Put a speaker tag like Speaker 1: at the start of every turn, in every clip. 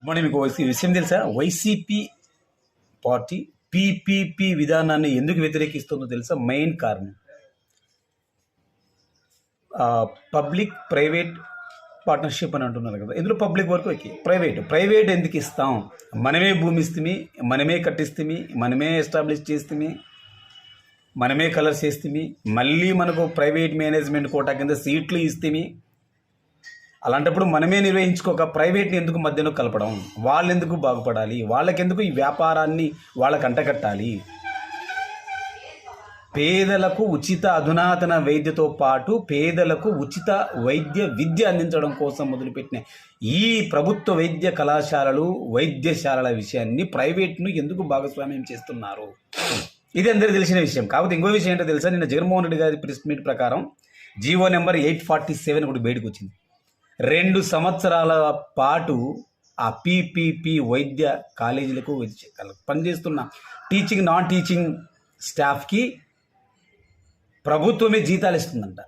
Speaker 1: మరి మీకు విషయం తెలుసా? వైసీపీ పార్టీ పీపీపీ విధానాన్ని ఎందుకు వ్యతిరేకిస్తుందో తెలుసా? మెయిన్ కారణం పబ్లిక్ ప్రైవేట్ పార్ట్నర్షిప్ అని అంటున్నారు కదా. ఇందులో పబ్లిక్ వరకు ప్రైవేట్ ఎందుకు ఇస్తాం? మనమే భూమి ఇస్తే, మనమే కట్టిస్తే, మనమే ఎస్టాబ్లిష్ చేస్తే, మనమే కలర్స్ వేస్తే, మళ్ళీ మనకు ప్రైవేట్ మేనేజ్మెంట్ కోటా కింద సీట్లు ఇస్తే, అలాంటప్పుడు మనమే నిర్వహించుకోక ప్రైవేట్ని ఎందుకు మధ్యలో కలపడం? వాళ్ళు ఎందుకు బాగుపడాలి? వాళ్ళకెందుకు ఈ వ్యాపారాన్ని వాళ్ళకి అంటకట్టాలి? పేదలకు ఉచిత అధునాతన వైద్యతో పాటు పేదలకు ఉచిత విద్య అందించడం కోసం మొదలుపెట్టిన ఈ ప్రభుత్వ వైద్య కళాశాలలు వైద్యశాలల విషయాన్ని ప్రైవేట్ను ఎందుకు భాగస్వామ్యం చేస్తున్నారు? ఇది అందరికీ తెలిసిన విషయం. కాకపోతే ఇంకో విషయం ఏంటో తెలుసా? నిన్న జగన్మోహన్ రెడ్డి గారి ప్రెస్ మీట్ ప్రకారం జీవో నెంబర్ 847 ఒకటి బయటకు వచ్చింది. 2 సంవత్సరాల పాటు ఆ పీపీపీ వైద్య కాలేజీలకు పనిచేస్తున్న టీచింగ్ నాన్ టీచింగ్ స్టాఫ్కి ప్రభుత్వమే జీతాలు ఇస్తుందంట.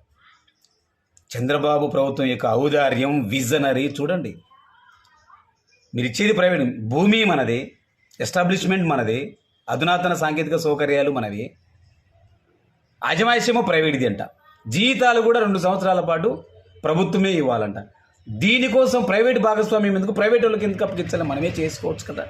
Speaker 1: చంద్రబాబు ప్రభుత్వం యొక్క ఔదార్యం, విజనరీ చూడండి. మీరు ఇచ్చేది ప్రైవేట్, భూమి మనదే, ఎస్టాబ్లిష్మెంట్ మనదే, అధునాతన సాంకేతిక సౌకర్యాలు మనవి, అజమాయిషేమో ప్రైవేట్ది అంట. జీతాలు కూడా 2 సంవత్సరాల పాటు ప్రభుత్వమే ఇవ్వాలంట. దీనికోసం ప్రైవేట్ భాగస్వామ్యం ఎందుకు? ప్రైవేట్ వాళ్ళకి ఎందుకు అప్పగించాలి? మనమే చేసుకోవచ్చు కదా.